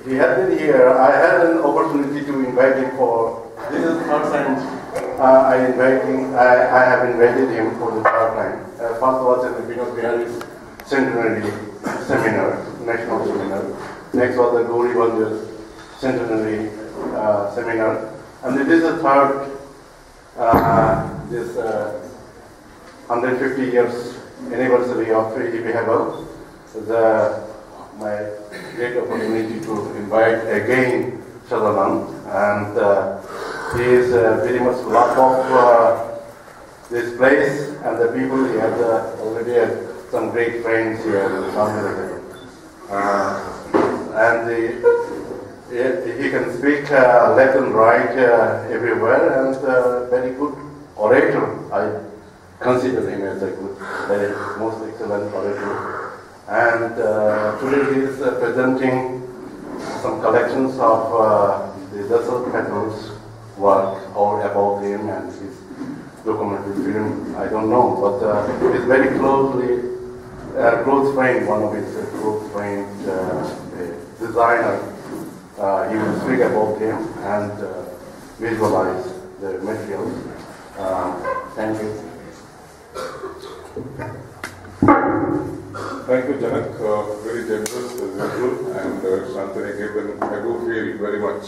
he had been here. I had an opportunity to invite him for, this is the first time I have invited him for the third time. First was because we had his centenary seminar, national seminar. Next was the Gauri Bandha's centenary seminar. And this is the third, this 150 years anniversary of revival. My great opportunity to invite again Sadanand, and he is very much love of this place and the people. He has already had some great friends here in Santiniketan, and he can speak left and right everywhere, and very good orator. I consider him as a good, very most excellent orator. And today he is presenting some collections of the Dasharatha Patil's work, or about him and his documentary film. I don't know, but he's very closely close friend, one of his close friend designer. He will speak about him and visualize the materials. Thank you. Thank you, Janak. Very generous as usual, and Santiniketan, I do feel very much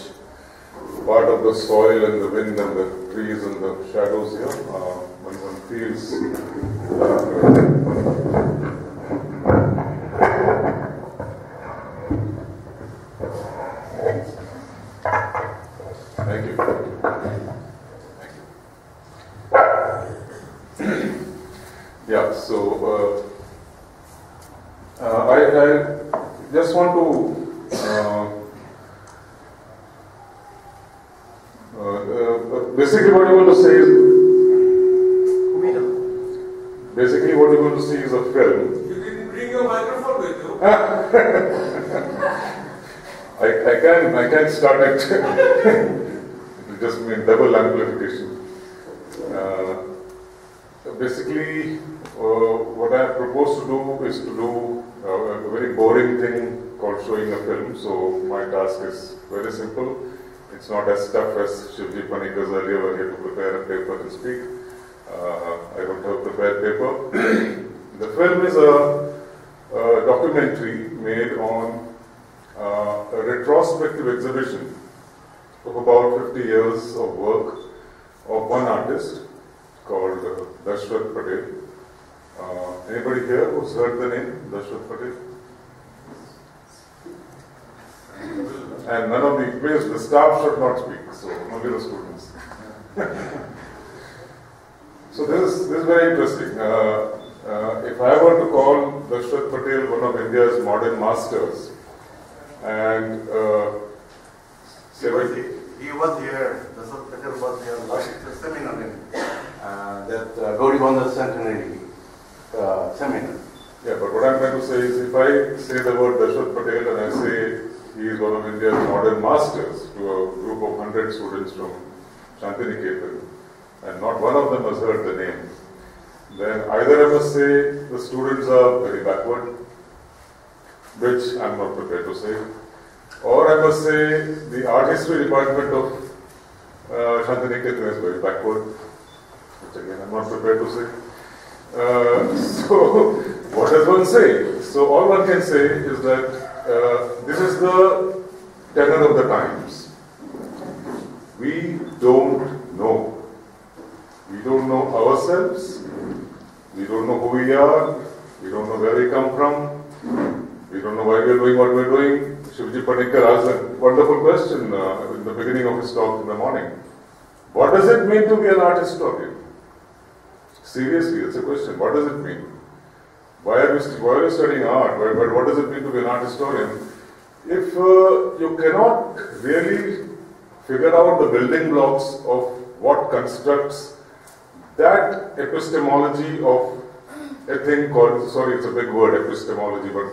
part of the soil and the wind and the trees and the shadows here. When one feels Thank you. Yeah, so I just want to basically what you want to say is a film. You didn't bring your microphone with you. I can start it. It just means double amplification. Basically, what I propose to do is to do a very boring thing called showing a film. So my task is very simple. It's not as tough as Shivji Panikkar's earlier where he had to prepare a paper and speak. I don't have prepared paper. The film is a documentary made on a retrospective exhibition of about 50 years of work of one artist called Dashrath Patel. Anybody here who's heard the name Dashrath Patel? And none of the staff should not speak, so only the students. So this is very interesting. If I were to call Dashrath Patel one of India's modern masters, and he was here, Dashrath Patel was here last seminar in that Gauri Bandha's centenary seminar. Yeah, but what I'm trying to say is, if I say the word Dashrath Patel and I say he is one of India's modern masters to a group of 100 students from Santiniketan, and not one of them has heard the name, then either I must say the students are very backward, which I'm not prepared to say, or I must say the art history department of Santiniketan is very backward, which again I'm not prepared to say. So what does one say? So all one can say is that this is the tenor of the times. We don't know. We don't know ourselves. We don't know who we are. We don't know where we come from. We don't know why we are doing what we are doing. Shivji Panikkar asked a wonderful question in the beginning of his talk in the morning. What does it mean to be an art historian? Seriously, it's a question. What does it mean? Why are you studying art? What does it mean to be an art historian? If you cannot really figure out the building blocks of what constructs that epistemology of a thing called, sorry, it's a big word, epistemology, but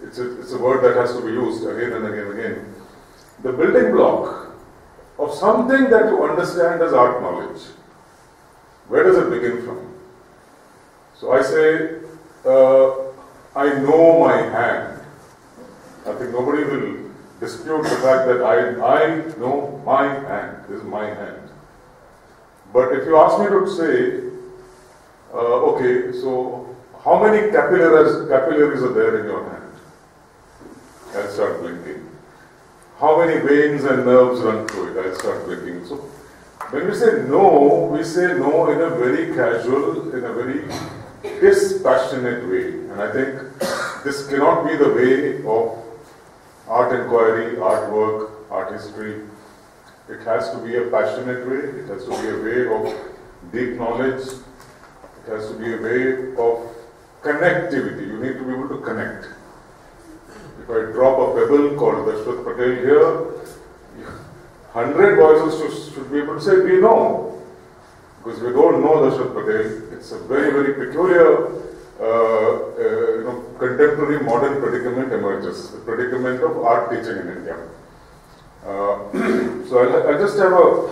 it's a word that has to be used again and again and again. The building block of something that you understand as art knowledge, where does it begin from? So I say, I know my hand. I think nobody will dispute the fact that I know my hand, this is my hand. But if you ask me to say, okay, so how many capillaries are there in your hand? I'll start blinking. How many veins and nerves run through it? I'll start blinking. So when we say no in a very casual, in a very dispassionate way. And I think this cannot be the way of art inquiry, artwork, art history. It has to be a passionate way. It has to be a way of deep knowledge. It has to be a way of connectivity. You need to be able to connect. If I drop a pebble called Dashrath Patel here, 100 voices should be able to say, we know. Because we don't know Dashrath Patel. It's a very, very peculiar, contemporary modern predicament emerges. The predicament of art teaching in India. So I'll just have a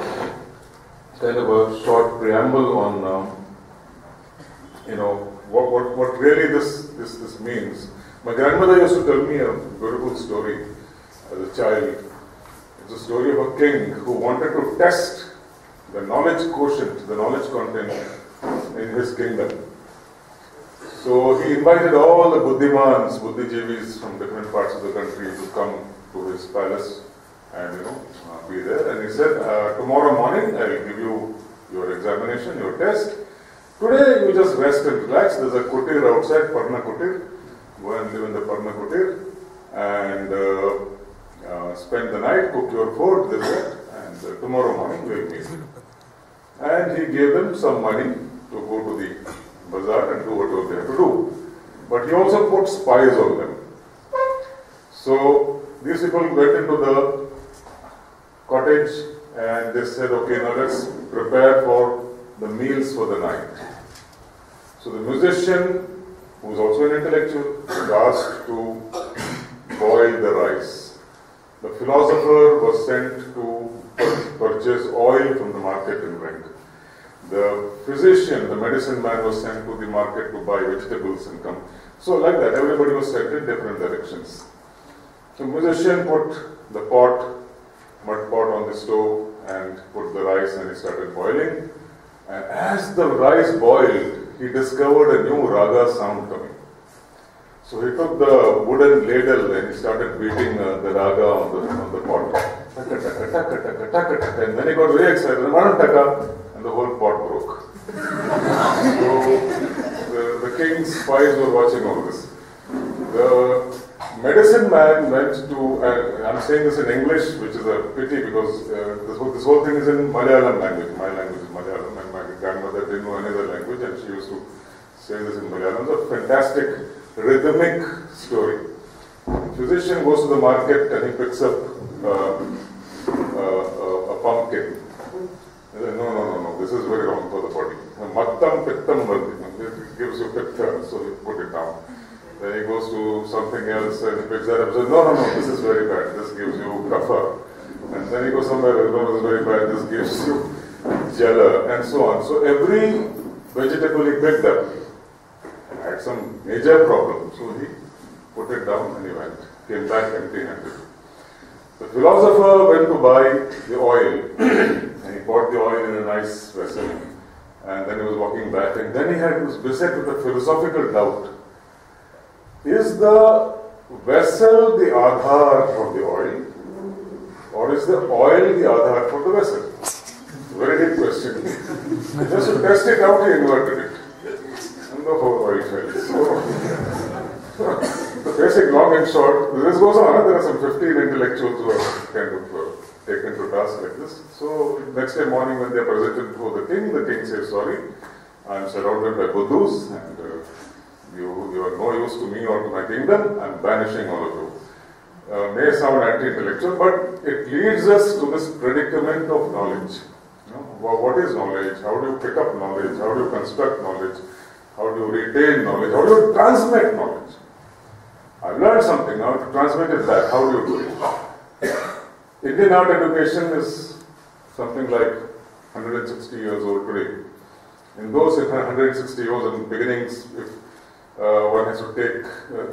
kind of a short preamble on, what really this means. My grandmother used to tell me a beautiful story as a child. It's a story of a king who wanted to test the knowledge quotient, the knowledge content in his kingdom. So he invited all the Buddhimans, Buddhijeevis from different parts of the country to come to his palace and be there. And he said, tomorrow morning I will give you your examination, your test. Today you just rest and relax. There's a kutir outside, Parna kutir. Go and live in the Parna kutir and spend the night, cook your food, this, that, and tomorrow morning we'll meet. And he gave them some money to go to the bazaar and do whatever they have to do. But he also put spies on them. So these people went into the cottage and they said, okay, now let's prepare for the meals for the night. So the musician, who was also an intellectual, was asked to boil the rice. The philosopher was sent to purchase oil from the market and drink. The physician, the medicine man, was sent to the market to buy vegetables and come. So like that, everybody was sent in different directions. The musician put the mud pot on the stove and put the rice and he started boiling. And as the rice boiled, he discovered a new raga sound coming. So he took the wooden ladle and he started beating the raga on the pot. And then he got very excited, and the whole pot broke. So the king's spies were watching all this. The medicine man went to, I'm saying this in English, which is a pity because this whole thing is in Malayalam language. My language is Malayalam and my grandmother didn't know any other language and she used to say this in Malayalam. It's a fantastic rhythmic story. The physician goes to the market and he picks up a pumpkin. He says, no, this is very wrong for the body. Mattam pittam vardhi. It gives you pitta, so you put it down. Then he goes to something else and he picks that up and says, no, this is very bad. This gives you kapha. And then he goes somewhere else, no, this is very bad. This gives you jala, and so on. So every vegetable he picked up had some major problem. So he put it down and he came back empty-handed. The philosopher went to buy the oil and he bought the oil in a nice vessel and then he was walking back and then he was beset with a philosophical doubt. Is the vessel the aadhar for the oil or is the oil the aadhar for the vessel? Very deep question. Just to test it out, he inverted it. And the whole oil fell. So, the basic long and short, this goes on. There are some 15 intellectuals who are kind of taken to task like this. So, next day morning when they are presented before the king says, sorry, I am surrounded by Budhus and you are no use to me or to my kingdom. I am banishing all of you. May sound anti-intellectual, but it leads us to this predicament of knowledge. What is knowledge? How do you pick up knowledge? How do you construct knowledge? How do you retain knowledge? How do you transmit knowledge? I've learned something, now to transmit it back. How do you do it? Indian art education is something like 160 years old today. In those 160 years in beginnings, if one has to take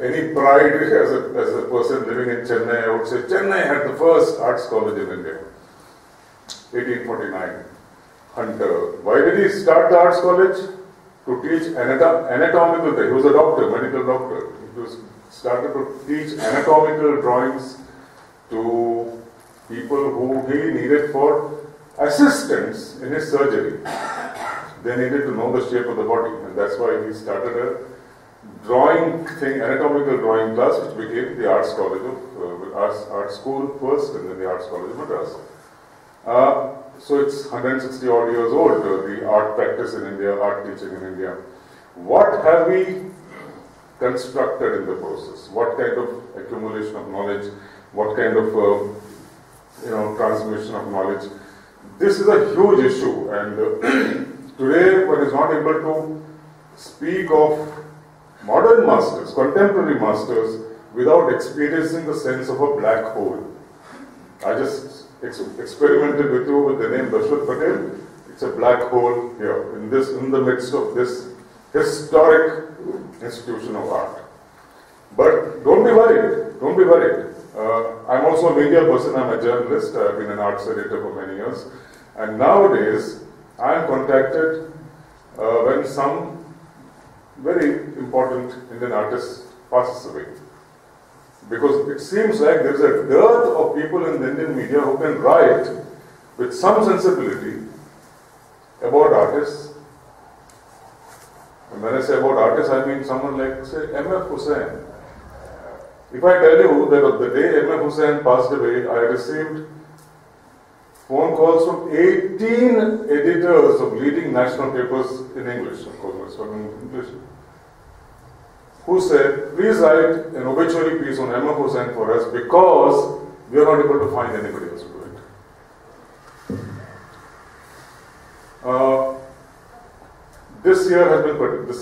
any pride as a person living in Chennai. I would say Chennai had the first arts college in India, 1849. Hunter. Why did he start the arts college? To teach anatomical. He was a doctor, medical doctor. He was started to teach anatomical drawings to people who he needed for assistance in his surgery. They needed to know the shape of the body, and that's why he started a drawing thing, anatomical drawing class, which became the Arts College of Arts School first, and then the Arts College of Madras. So it's 160 odd years old, the art practice in India, art teaching in India. What have we constructed in the process? What kind of accumulation of knowledge? What kind of transmission of knowledge? This is a huge issue, and today one is not able to speak of modern masters, contemporary masters, without experiencing the sense of a black hole. I just experimented with you with the name Dashrath Patel. It's a black hole here, in the midst of this historic institution of art. But don't be worried, don't be worried. I'm also a media person, I'm a journalist, I've been an arts editor for many years. And nowadays, I am contacted when some very important Indian artist passes away. Because it seems like there is a dearth of people in the Indian media who can write with some sensibility about artists. And when I say about artists, I mean someone like, say, M.F. Hussain. If I tell you that on the day M.F. Hussain passed away, I received phone calls from 18 editors of leading national papers in English, of course, we're talking English, who said, please write an obituary piece on M.F. Hussain for us because we are not able to find anybody else to do it. This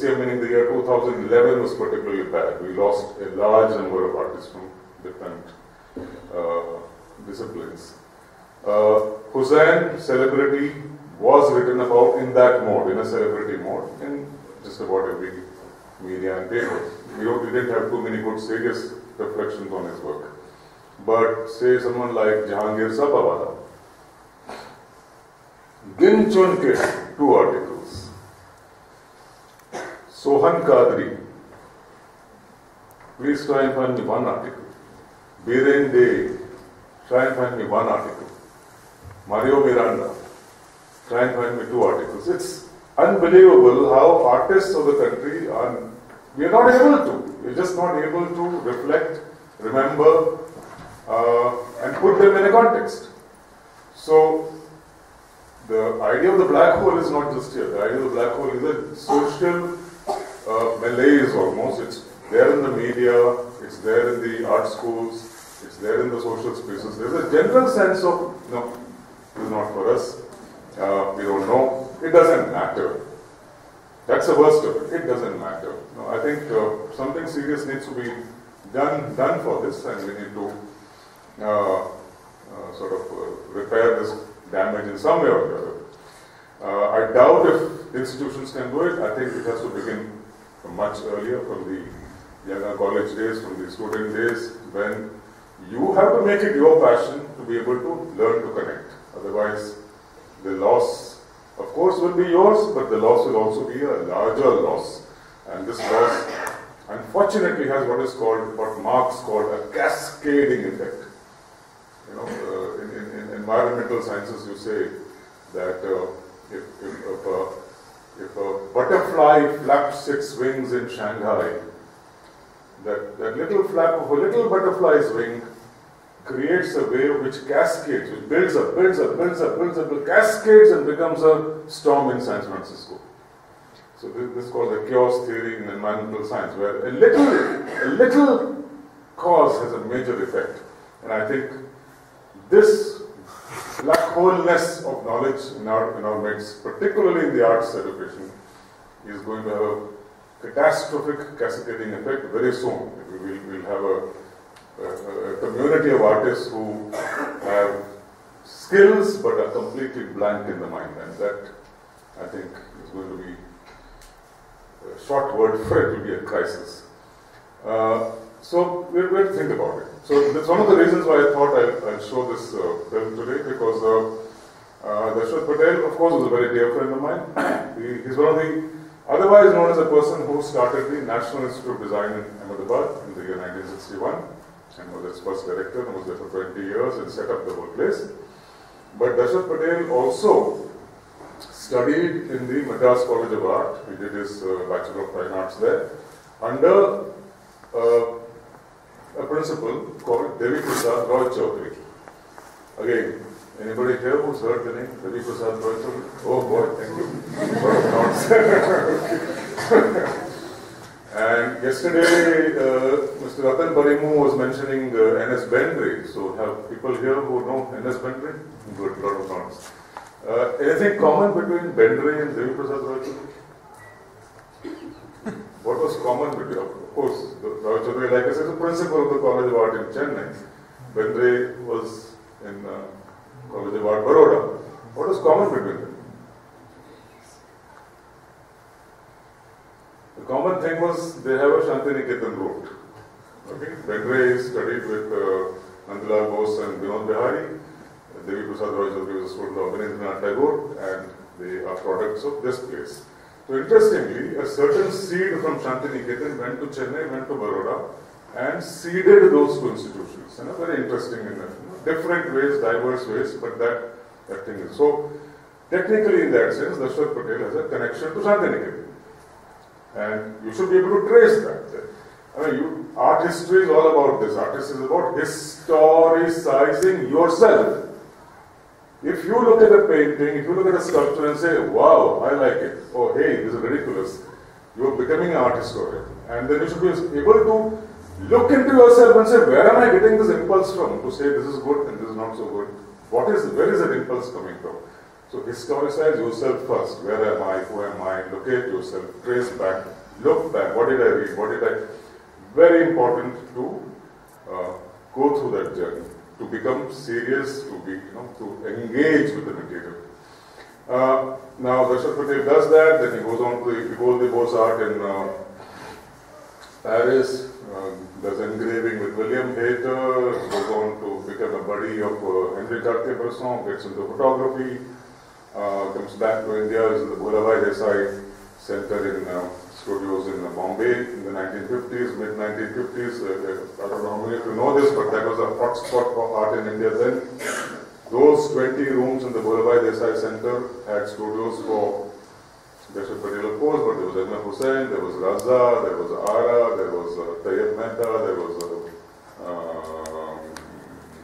year meaning the year 2011 was particularly bad. We lost a large number of artists from different disciplines. Hussain, celebrity, was written about in that mode, in a celebrity mode, in just about every media and paper. We didn't have too many good serious reflections on his work. But say someone like Jahangir Sabawala, Gin Chun Ke, 2 articles. Sohan Kadri, please try and find me 1 article. Biren Day, try and find me 1 article. Mario Miranda, try and find me 2 articles. It's unbelievable how artists of the country we are not able to. We're just not able to reflect, remember, and put them in a context. So, the idea of the black hole is not just here. The idea of the black hole is a social malaise almost. It's there in the media, it's there in the art schools, it's there in the social spaces. There's a general sense of, no, this is not for us, we don't know, it doesn't matter. That's the worst of it, it doesn't matter. No, I think something serious needs to be done for this, and we need to repair this damage in some way or the other. I doubt if institutions can do it. I think it has to begin from much earlier, from the younger college days, from the student days, when you have to make it your passion to be able to learn to connect. Otherwise, the loss, of course, will be yours, but the loss will also be a larger loss. And this loss, unfortunately, has what Marx called a cascading effect. You know, in environmental sciences, you say that if a butterfly flaps its wings in Shanghai, that little flap of a little butterfly's wing creates a wave which cascades, which builds up, cascades and becomes a storm in San Francisco. So this is called the chaos theory in environmental science, where a little cause has a major effect. And I think this black holeness of knowledge in our midst, particularly in the arts education, is going to have a catastrophic cascading effect very soon. We'll have a community of artists who have skills but are completely blank in the mind, and that, I think, is going to be short word for it will be a crisis. So we'll think about it. So that's one of the reasons why I thought I'll show this film today, because Dashrath Patel, of course, was a very dear friend of mine. He's one of the, otherwise known as a person who started the National Institute of Design in Ahmedabad in the year 1961 and was its first director and was there for 20 years and set up the whole place. But Dashrath Patel also studied in the Madras College of Art. He did his Bachelor of Fine Arts there under a principal called Devi Prasad Roy Chaudhary. Again, anybody here who's heard the name Devi Prasad Roy Chaudhary? Oh boy, thank you. And yesterday, Mr. Ratan Parimu was mentioning N.S. Bendre. So, have people here who know N.S. Bendre? Good, lot of nods. Anything common between Bendre and Devi Prasad Roy Chaudhary? What was common between them? Of course, Roy Chaudhary, like I said, is the principal of the College of Art in Chennai. Bendre was in College of Art, Baroda. What was common between them? The common thing was they have a Santiniketan route. Okay? Bendre studied with Nandalal Bose and Vinod Bihari. Devi Prasad Roy Chaudhary was a student of Abanindranath Tagore, and they are products of this place. So interestingly, a certain seed from Santiniketan went to Chennai, went to Baroda, and seeded those two institutions. And very interesting in different ways, diverse ways, but that thing is. So technically in that sense, Dashrath Patel has a connection to Santiniketan. And you should be able to trace that. I mean, art history is all about this. Art history is about historicizing yourself. If you look at a painting, if you look at a sculpture and say, wow, I like it, oh hey, this is ridiculous, you are becoming an art historian. And then you should be able to look into yourself and say, where am I getting this impulse from? To say this is good and this is not so good. Where is that impulse coming from? So historicize yourself first. Where am I? Who am I? Locate yourself, trace back, look back. What did I read? Very important to go through that journey, to become serious, to to engage with the material. Now Dashrath Patel does that. Then he goes on to the Beaux Arts in Paris. Does engraving with William Hayter. Goes on to become a buddy of Henri Cartier-Bresson. Gets into photography. Comes back to India. Is in the Bholabhai Desai Center in studios in Bombay in the 1950s, mid-1950s. I don't know how many of you know this, but that was a hot spot for art in India then. Those 20 rooms in the Bholabhai Desai Center had studios for Dashrath Patel, of course, but there was Ahmed Hussain, there was Raza, there was Ara, there was Tayyab Mehta, there was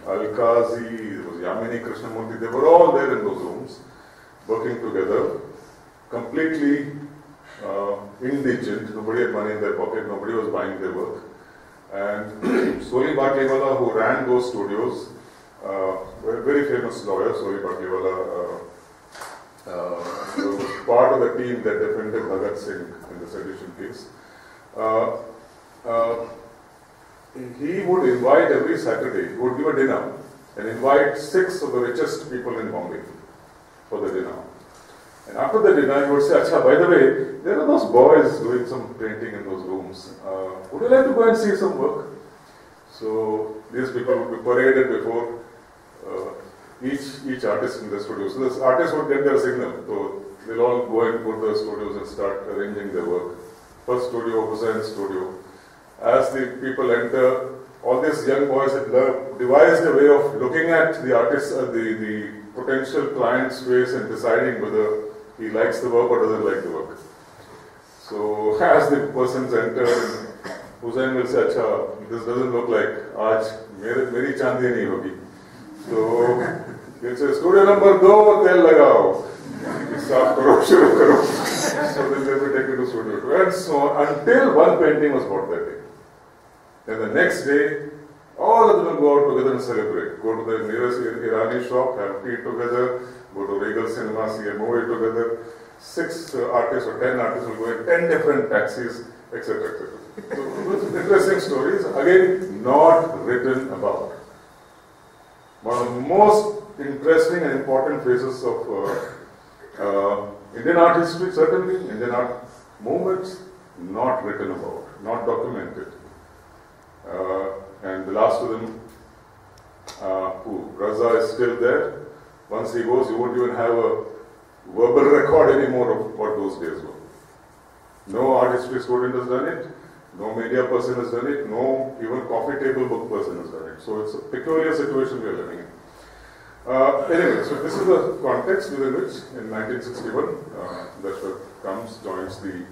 Al-Qazi, there was Yamini Krishnamurti. They were all there in those rooms, working together, completely indigent. Nobody had money in their pocket, nobody was buying their work. And Soli Bhatliwala, who ran those studios, a very famous lawyer, Soli Bhatliwala, was part of the team that defended Bhagat Singh in the sedition case. He would invite every Saturday, he would give a dinner and invite 6 of the richest people in Bombay for the dinner. And after the dinner, he would say, Acha, by the way, there are those boys doing some painting in those rooms. Would you like to go and see some work? So these people would be paraded before each artist in the studio. So this artist would get their signal. So they'll all go and go to the studios and start arranging their work. First studio, Hussein's studio. As the people enter, all these young boys had devised a way of looking at the artist, the potential client's face and deciding whether he likes the work or doesn't like the work. So as the persons enter, Hussain will say, Acha, this doesn't look like Aaj meri chandi nahi hogi. So he'll say, studio number 2, tel lagao. Saaf karo, shuru karo. So then they will take it to studio 2. And so on, until one painting was bought that day. Then the next day, all of them will go out together and celebrate. Go to the nearest Irani shop, have tea together, go to Regal Cinema, see a movie together. 6 artists or 10 artists will go in 10 different taxis, etc. etc. So, interesting stories, again, not written about. One of the most interesting and important phases of Indian art history, certainly, Indian art movements, not written about, not documented. And the last of them, Raza is still there. Once he goes, you won't even have a verbal record anymore of what those days were. No art history student has done it, no media person has done it, no even coffee table book person has done it. So it's a peculiar situation we are living in. Anyway, so this is the context within which in 1961 Dashrath comes, joins the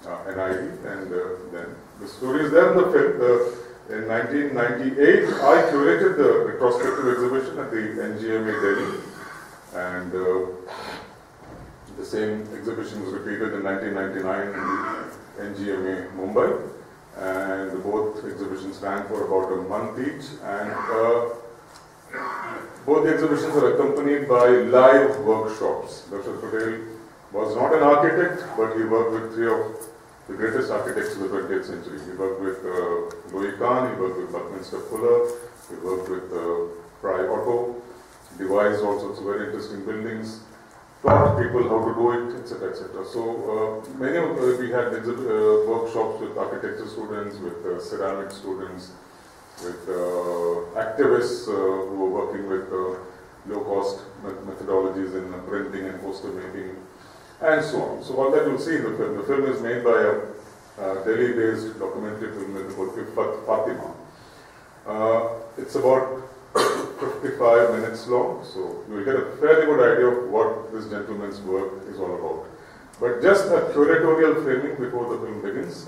NID, and then the story is there in the film. In 1998, I curated the retrospective exhibition at the NGMA Delhi, and the same exhibition was repeated in 1999 in the NGMA Mumbai, and both exhibitions ran for about a month each, and both the exhibitions were accompanied by live workshops. Dr. Patel was not an architect, but he worked with three of the greatest architects of the 20th century. He worked with Louis Kahn, he worked with Buckminster Fuller, he worked with Fry Otto, devised all sorts of very interesting buildings, taught people how to do it, etc. etc. So many of we had workshops with architecture students, with ceramic students, with activists who were working with low-cost methodologies in printing and poster making, and so on. So all that you'll see in the film. The film is made by a Delhi-based documentary filmmaker called Fatima. It's about 55 minutes long, so you'll get a fairly good idea of what this gentleman's work is all about. But just a curatorial framing before the film begins.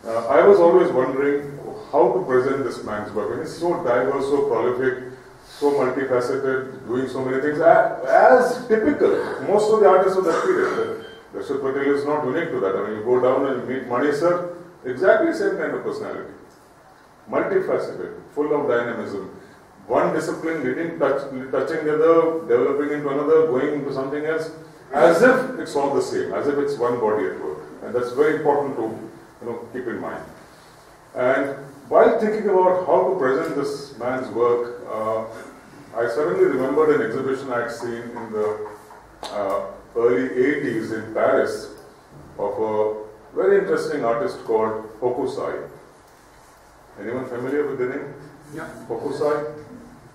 I was always wondering how to present this man's work. I mean, he's so diverse, so prolific, so multifaceted, doing so many things, as typical. Most of the artists of that period. Dashrath Patel is not unique to that. I mean, you go down and meet Mani sir, exactly same kind of personality. Multifaceted, full of dynamism. One discipline touching the other, developing into another, going into something else, as if it's all the same, as if it's one body at work. And that's very important to keep in mind. And while thinking about how to present this man's work, I suddenly remembered an exhibition I had seen in the early 80s in Paris of a very interesting artist called Hokusai. Anyone familiar with the name? Yeah. Hokusai?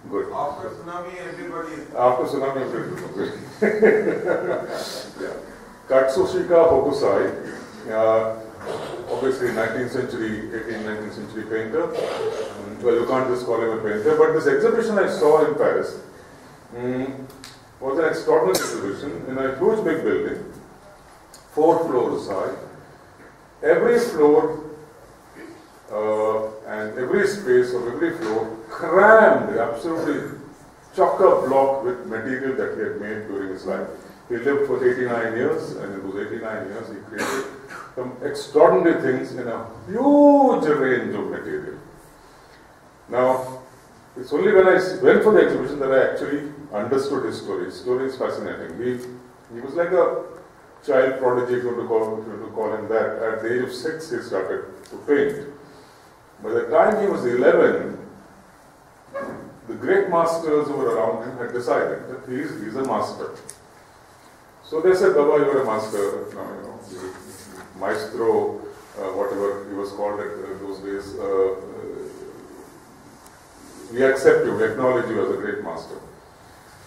Good. After tsunami, everybody is. After tsunami, everybody is. Yeah. Katsushika Hokusai. Obviously 19th century, 19th century painter. Well, you can't just call him a painter, but this exhibition I saw in Paris was an extraordinary exhibition in a huge big building, 4 floors high. Every floor and every space of every floor crammed, absolutely chock-a-block with material that he had made during his life. He lived for 89 years, and in those 89 years he created some extraordinary things in a huge range of material. Now, it's only when I went for the exhibition that I actually understood his story. His story is fascinating. He was like a child prodigy, if you want to call him that. At the age of 6, he started to paint. By the time he was 11, the great masters who were around him had decided that he's a master. So they said, Baba, you're a master, maestro, whatever he was called at those days. We accept you, we acknowledge you as a great master.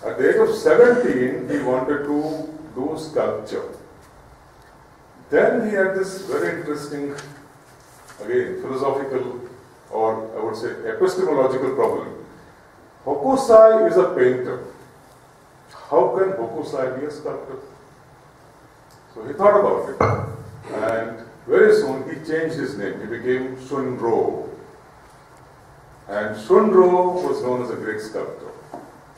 At the age of 17, he wanted to do sculpture. Then he had this very interesting, again, philosophical, or I would say epistemological problem. Hokusai is a painter. How can Hokusai be a sculptor? So he thought about it, and very soon he changed his name. He became Shunro. And Shunro was known as a great sculptor.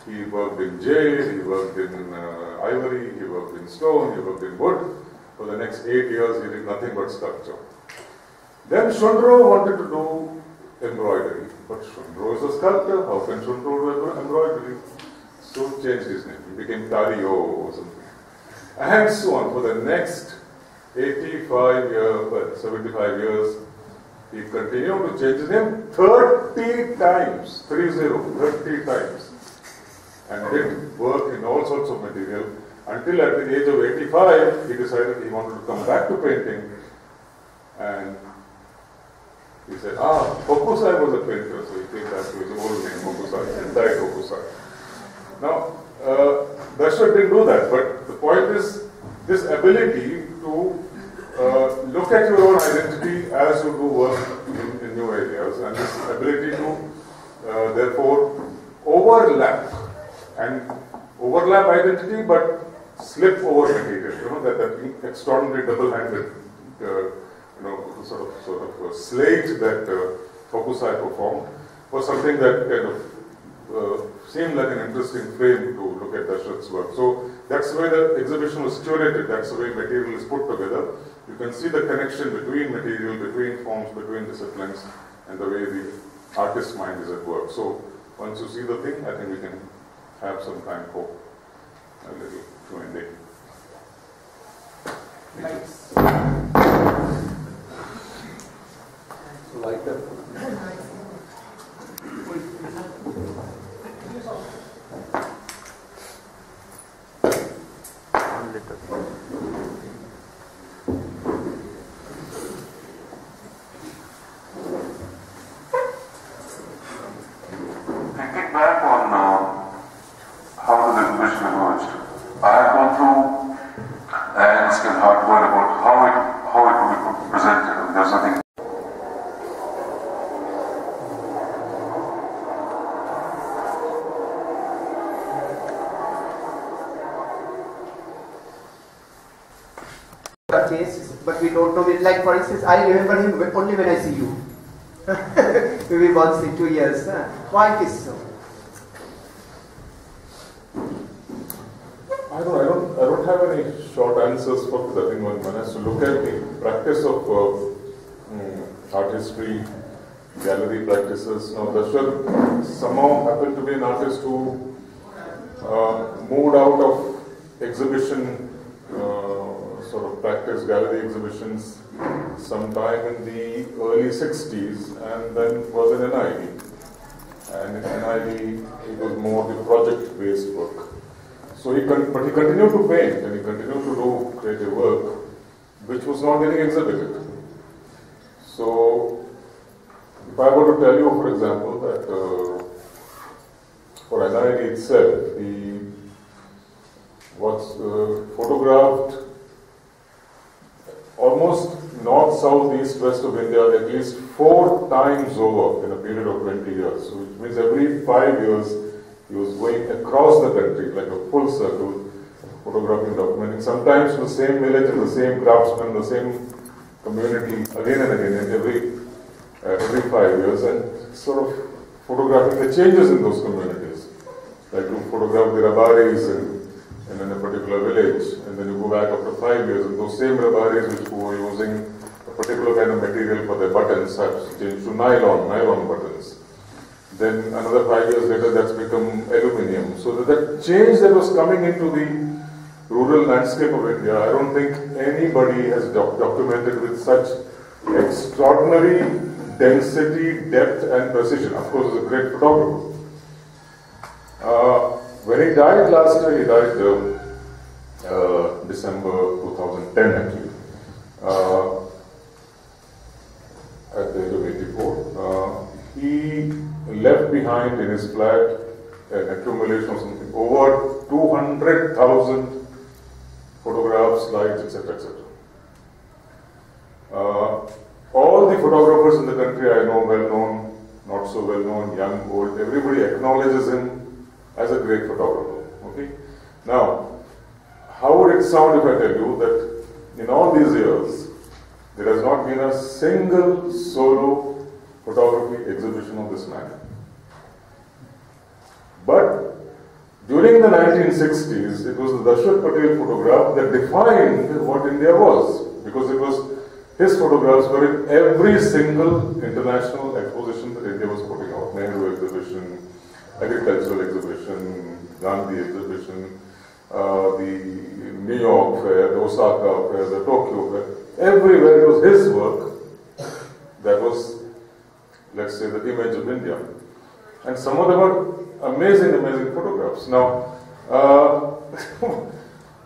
He worked in jade, he worked in ivory, he worked in stone, he worked in wood. For the next 8 years, he did nothing but sculpture. Then Shunro wanted to do embroidery. But Shunro is a sculptor, how can Shunro do embroidery? So he changed his name. He became Tario or something. And so on. For the next 75 years, he continued to change his name 30 times. 30 times. And did work in all sorts of material until at the age of 85, he decided he wanted to come back to painting. And he said, Hokusai was a painter, so he came back to his old name, Hokusai, and died Hokusai. Now, Darshan didn't do that, but the point is this ability to look at your own identity as you do work in new areas, and this ability to therefore overlap identity but slip over material. That extraordinary double-handed sort of slate that Hokusai performed was something that kind of seemed like an interesting frame to look at Darshan's work. So that's the way the exhibition was curated, that's the way material is put together. You can see the connection between material, between forms, between disciplines, and the way the artist's mind is at work. So once you see the thing, I think we can have some time for a little Q&A. Nice. Like that. Thinking back on how the exhibition emerged, I have gone through and it's been hard word about how it will be presented. And there's nothing. Face, but we don't know it. Like for instance, I remember him only when I see you. Maybe once in 2 years. Why it is so? I don't have any short answers for this. I think one has to look at the practice of art history, gallery practices. Now, Darshan somehow happened to be an artist who moved out of exhibition sort of practice, gallery exhibitions sometime in the early 60s, and then was in NID. And in NID, it was more the project-based work. So he continued to paint and he continued to do creative work, which was not getting exhibited. So, if I were to tell you, for example, that for NID itself, he was photographed almost north, south, east, west of India at least 4 times over in a period of 20 years. So which means every 5 years he was going across the country like a full circle, photographing, documenting, sometimes the same village and the same craftsman, the same community again and again every 5 years, and sort of photographing the changes in those communities. Like to photograph the rabaris in a particular village, and then you go back after 5 years, and those same rabaris which were using a particular kind of material for their buttons have changed to nylon buttons. Then another 5 years later, that's become aluminium. So that change that was coming into the rural landscape of India, I don't think anybody has documented with such extraordinary density, depth, and precision. Of course, he's a great photographer. When he died last year, he died December 2010 actually, at the age of 84. He left behind in his flat an accumulation of something over 200,000 photographs, slides, etc., etc. All the photographers in the country I know, well known, not so well known, young, old, everybody acknowledges him as a great photographer. Okay. Now, how would it sound if I tell you that in all these years there has not been a single solo photography exhibition of this man? But during the 1960s, it was the Darshan Patel photograph that defined what India was, because it was his photographs were in every single international exposition that India was putting out. Nehru exhibition, agricultural exhibition, Gandhi exhibition, the New York fair, the Osaka fair, the Tokyo fair. Everywhere it was his work that was, let's say, the image of India. And some of them are amazing, amazing photographs. Now,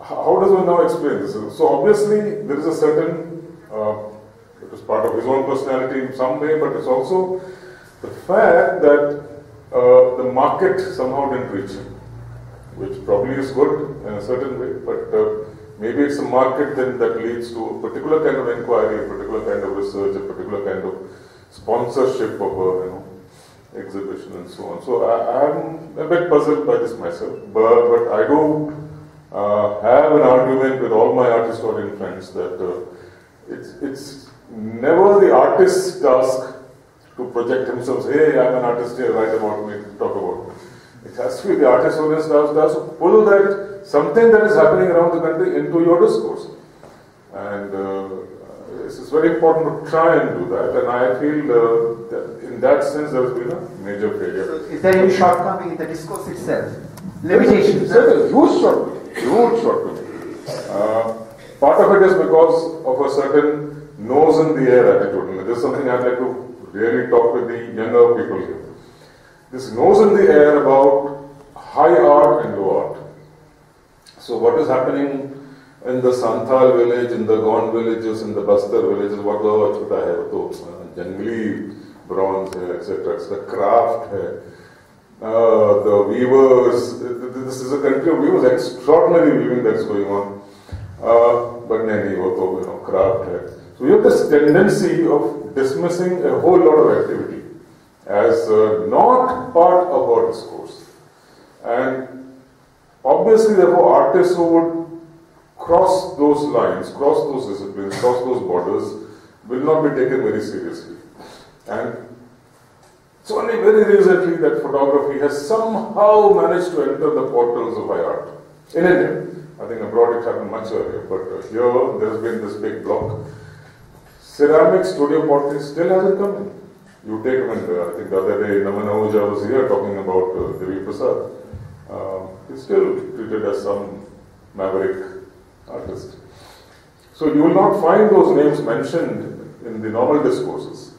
how does one now explain this? So obviously there is a certain It was part of his own personality in some way, but it's also the fact that the market somehow didn't reach him, which probably is good in a certain way, but maybe it's a market then that leads to a particular kind of inquiry, a particular kind of research, a particular kind of sponsorship of a exhibition and so on. So I'm a bit puzzled by this myself, but I do have an argument with all my art historian friends that it's never the artist's task to project himself, say, hey, I'm an artist here, write about me, talk about me. It has to be the art historian's task to pull that something that is happening around the country into your discourse. And it's very important to try and do that, and I feel that in that sense there has been a major failure. So is there any shortcoming in the discourse itself? Limitations? There's a huge shortcoming. Part of it is because of a certain nose in the air attitude. And this is something I'd like to really talk with the younger people here. This nose in the air about high art and low art. So what is happening in the Santhal village, in the Gond villages, in the Bastar villages, what the generally bronze, etc. It's the craft, the weavers. This is a country of weavers, extraordinary weaving that's going on. But craft. So we have this tendency of dismissing a whole lot of activity as not part of our discourse. And obviously, therefore, artists who would cross those lines, cross those disciplines, cross those borders, will not be taken very seriously. And it's only very recently that photography has somehow managed to enter the portals of high art. In India. I think abroad it happened much earlier, but here there's been this big block. Ceramic studio pottery still hasn't come in. You take them, I think the other day Naman Ahuja was here talking about Devi Prasad. He's still treated as some maverick artist. So you will not find those names mentioned in the normal discourses.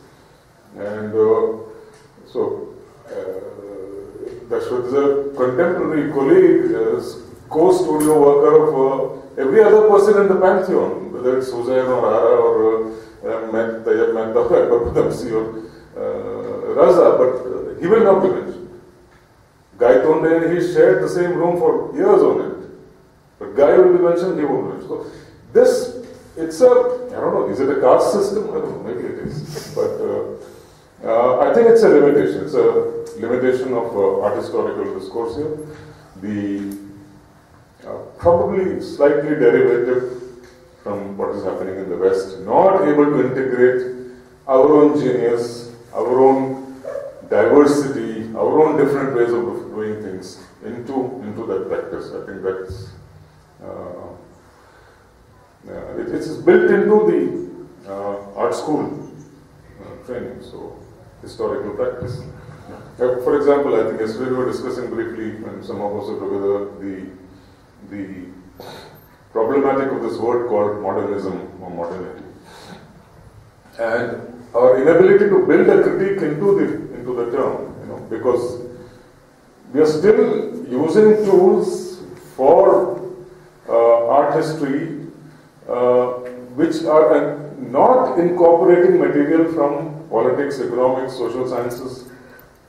And so there's a contemporary colleague, co-studio worker of every other person in the pantheon, whether it's Hussain or Ara or Tayyab Mehta or Badamsi or Raza, but he will not be mentioned. Guy Tonde and he shared the same room for years on it. But Guy will be mentioned, he won't be mentioned. So this, it's a, I don't know, is it a caste system? I don't know, maybe it is. But I think it's a limitation. It's a limitation of art historical discourse here. The probably slightly derivative from what is happening in the West, not able to integrate our own genius, our own diversity, our own different ways of doing things into that practice. I think that's it's built into the art school training, so historical practice. For example, I think yesterday we were discussing briefly, and some of us were together, the problematic of this word called modernism or modernity, and our inability to build a critique into the term, because we are still using tools for art history which are not incorporating material from politics, economics, social sciences,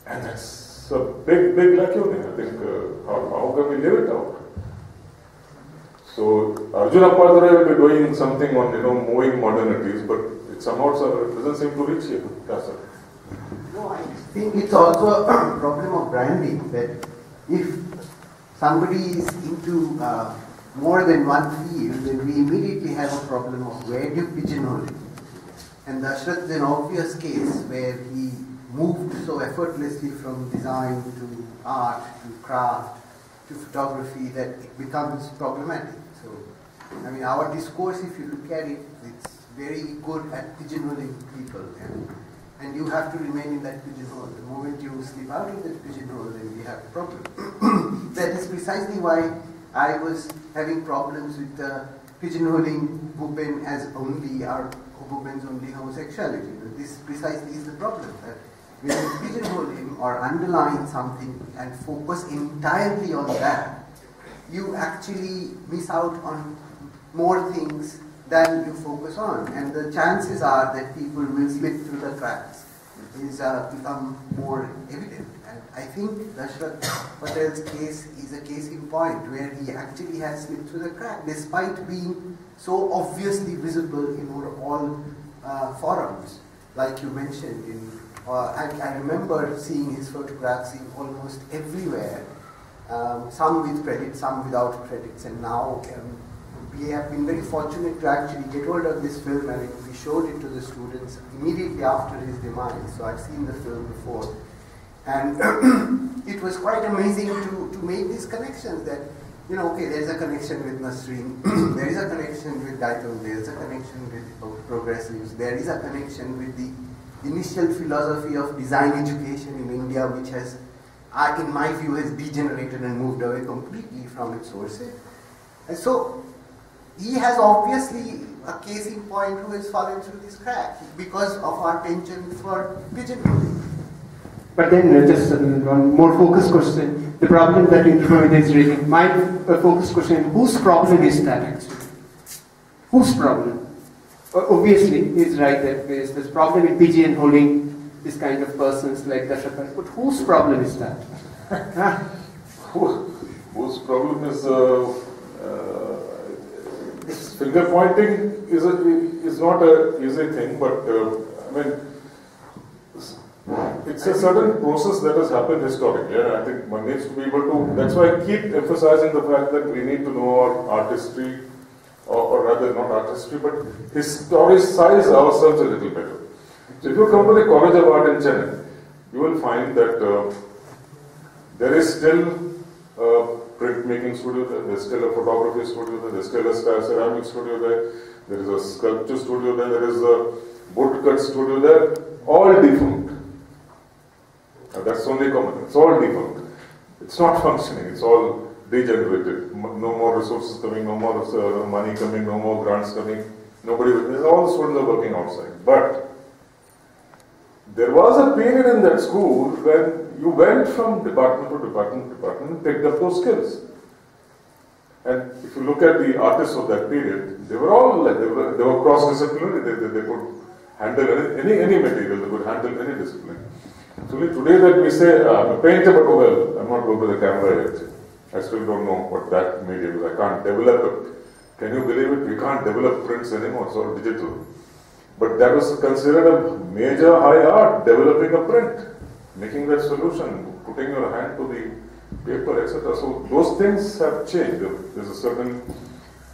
and that's a big lacune. I think how can we live it out? So Arjun Appadure will be doing something on moving modernities, but it somehow doesn't seem to reach here. Yes, sir. No, I think it's also a problem of branding, that if somebody is into more than one field, then we immediately have a problem of where do you pigeonhole it. And Dashrath is an obvious case where he moved so effortlessly from design to art to craft to photography that it becomes problematic. So, I mean, our discourse, if you look at it, it's very good at pigeonholing people, and you have to remain in that pigeonhole. The moment you slip out of that pigeonhole, then we have a problem. That is precisely why I was having problems with pigeonholing Bhupen as only, or Bhupen's only homosexuality. This precisely is the problem, that when you pigeonhole him or underline something and focus entirely on that, you actually miss out on more things than you focus on, and the chances are that people will slip through the cracks is become more evident. And I think Dashrath Patel's case is a case in point where he actually has slipped through the crack despite being so obviously visible in all forums, like you mentioned. I remember seeing his photographs in almost everywhere, some with credits, some without credits, and now we have been very fortunate to actually get hold of this film, and we showed it to the students immediately after his demise. So I've seen the film before, and it was quite amazing to make these connections that, okay, there's a connection with Nasreen, there is a connection with Dayton, there is a connection with progressives, there is a connection with the initial philosophy of design education in India, which has, in my view, has degenerated and moved away completely from its sources. And so he has obviously a case in point who has fallen through this crack because of our penchant for pigeonholing. But then just one more focused question. The problem that Indra is raising, my focused question, whose problem is that actually? Whose problem? Obviously, he's right that there's this problem in pigeonholing this kind of persons like Dashrath, but whose problem is that? Whose problem is finger pointing is not an easy thing, but it's a certain process that has happened historically. I think one needs to be able to. That's why I keep emphasizing the fact that we need to know our artistry, or rather not artistry, but historicize ourselves a little better. So if you come to the College of Art in Chennai, you will find that there is still a printmaking studio there, there's still a photography studio there, there's still a ceramic studio there is a sculpture studio there is a woodcut studio there, all defunct. That's only common, it's all defunct. It's not functioning, it's all degenerated. No more resources coming, no more money coming, no more grants coming. All the students are working outside. But there was a period in that school when you went from department to department to department and picked up those skills. And if you look at the artists of that period, they were all like, they were cross-disciplinary, they could handle any material, they could handle any discipline. So today that we say, I'm a painter, but well, I'm not going to the camera yet. I still don't know what that medium is. I can't develop it. Can you believe it? We can't develop prints anymore, it's all digital. But that was considered a major high art, developing a print, making that solution, putting your hand to the paper, etc. So those things have changed. There's a certain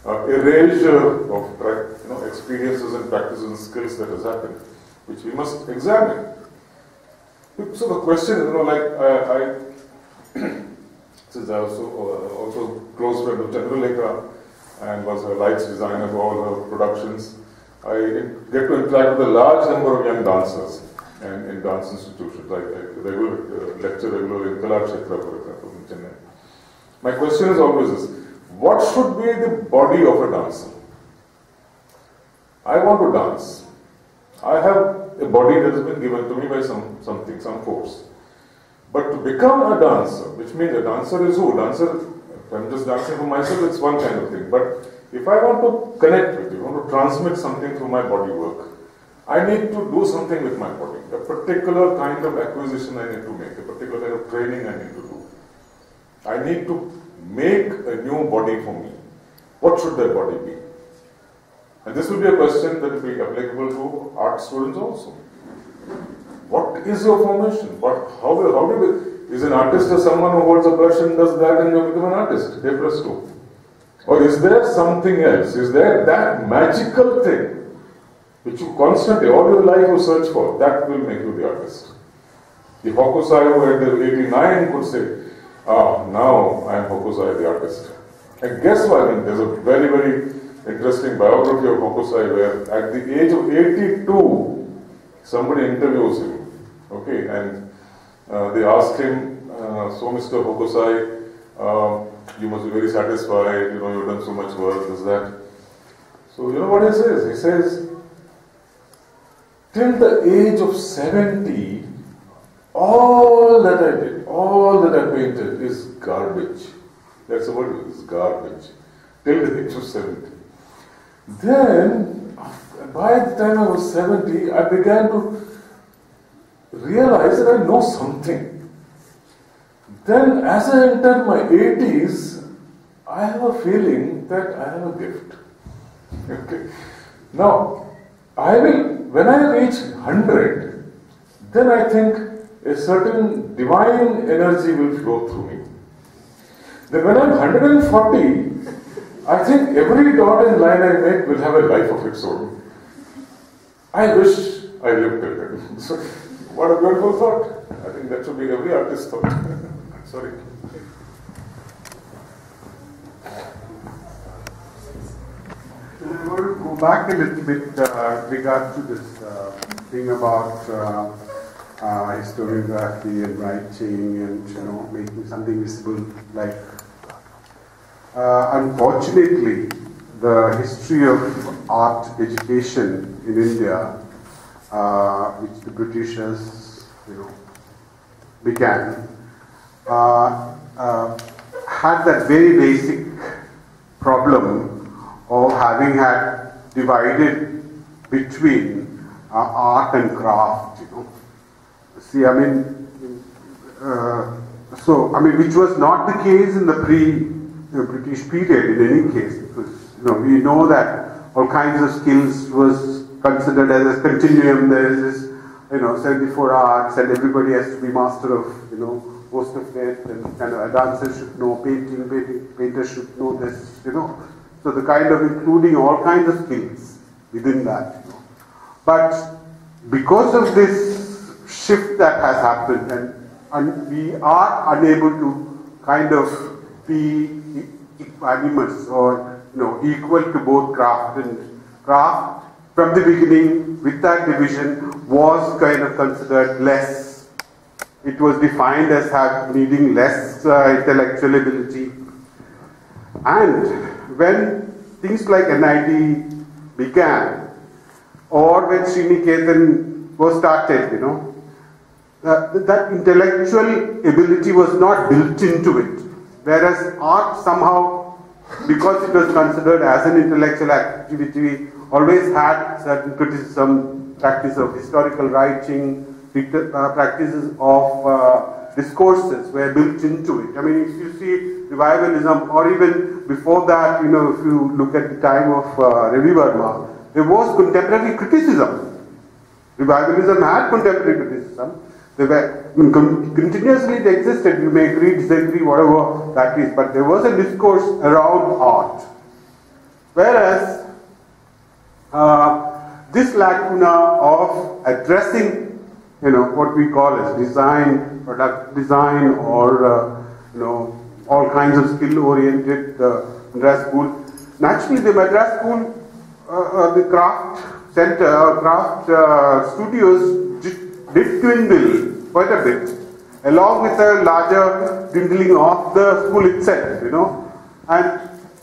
erasure of experiences and practices and skills that has happened, which we must examine. So the question is, since I was also close friend of Chandralekha and was her lights designer for all her productions, I get to interact with a large number of young dancers and in dance institutions. I lecture regularly in Kalakshetra, for example, in Chennai. My question is always this: what should be the body of a dancer? I want to dance. I have a body that has been given to me by some force. But to become a dancer, which means a dancer is who? Dancer, if I'm just dancing for myself, it's one kind of thing. But if I want to connect with you, want to transmit something through my body work, I need to do something with my body. A particular kind of acquisition I need to make, a particular kind of training I need to do. I need to make a new body for me. What should that body be? And this will be a question that will be applicable to art students also. What is your formation? Is an artist or someone who holds a brush and does that and you become an artist? A+2. Or is there something else? Is there that magical thing which you constantly, all your life you search for, that will make you the artist? The Hokusai who at 89 could say, now I am Hokusai the artist. And guess what? There's a very, very interesting biography of Hokusai where at the age of 82, somebody interviews him. Okay, and they asked him, so Mr. Hokusai, you must be very satisfied, you've done so much work, this, that. So you know what he says? He says, till the age of 70, all that I did, all that I painted is garbage. That's the word, it's garbage. Till the age of 70. Then, by the time I was 70, I began to realize that I know something. Then, as I entered my 80s, I have a feeling that I have a gift. Okay. Now, when I reach 100, then I think a certain divine energy will flow through me. Then when I'm 140, I think every dot and line I make will have a life of its own. I wish I lived till then. So, what a beautiful thought. I think that should be every artist's thought. Sorry. I want to go back a little bit with regard to this thing about historiography and writing and making something visible. Like, unfortunately, the history of art education in India, which the Britishers, began, had that very basic problem of having had divided between art and craft. See, which was not the case in the pre-British period in any case, because we know that all kinds of skills was considered as a continuum. There is this 74 arts, and everybody has to be master of most of it, and a dancer should know painter should know this, So the kind of including all kinds of skills within that. But because of this shift that has happened, and we are unable to kind of be equanimous or equal to both craft and craft from the beginning, with that division, was kind of considered less. It was defined as needing less intellectual ability. And when things like NID began, or when Santiniketan was started, that intellectual ability was not built into it. Whereas art somehow, because it was considered as an intellectual activity, always had certain criticism, practice of historical writing, practices of discourses were built into it. If you see revivalism, or even before that, if you look at the time of Ravi Verma, there was contemporary criticism. Revivalism had contemporary criticism. They were continuously it existed. You may agree, disagree, whatever that is, but there was a discourse around art. Whereas this lacuna of addressing, what we call as design, product design, or all kinds of skill-oriented Madras School. Naturally, the Madras School, the craft center, craft studios did dwindle quite a bit, along with a larger dwindling of the school itself, And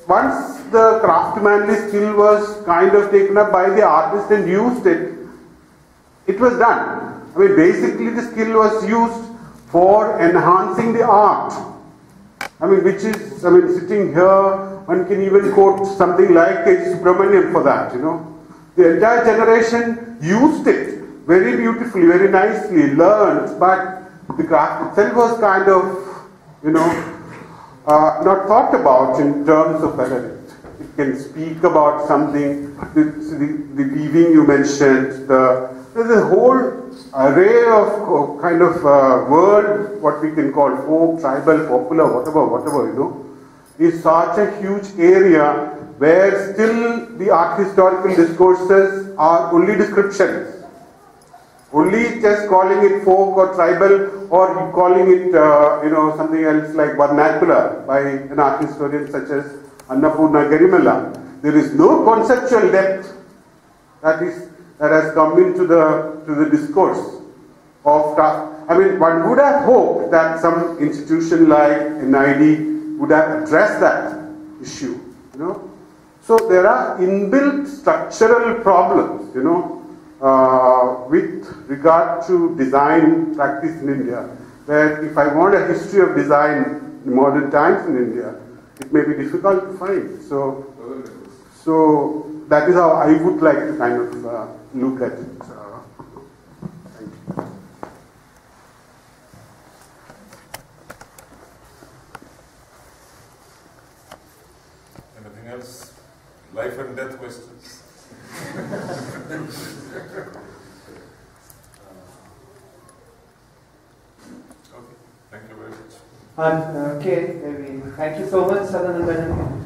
once the craftsmanly skill was kind of taken up by the artist and used it was done. Basically the skill was used for enhancing the art. Which is, sitting here, one can even quote something like K. Subramaniam for that, The entire generation used it very beautifully, very nicely, learned, but the craft itself was kind of, not thought about in terms of whether it can speak about something. The weaving you mentioned, there's a whole array of kind of world, what we can call folk, tribal, popular, whatever, is such a huge area where still the art historical discourses are only descriptions. Only just calling it folk or tribal, or calling it, something else like vernacular by an art historian such as Annapurna Garimella. There is no conceptual depth that has come into the discourse of craft. One would have hoped that some institution like NID would have addressed that issue, So there are inbuilt structural problems, with regard to design practice in India, where if I want a history of design in modern times in India, it may be difficult to find. So that is how I would like to kind of look at it. Thank you. Anything else? Life and death questions. Okay, thank you very much. Okay, thank you so much, Sadanand Menon.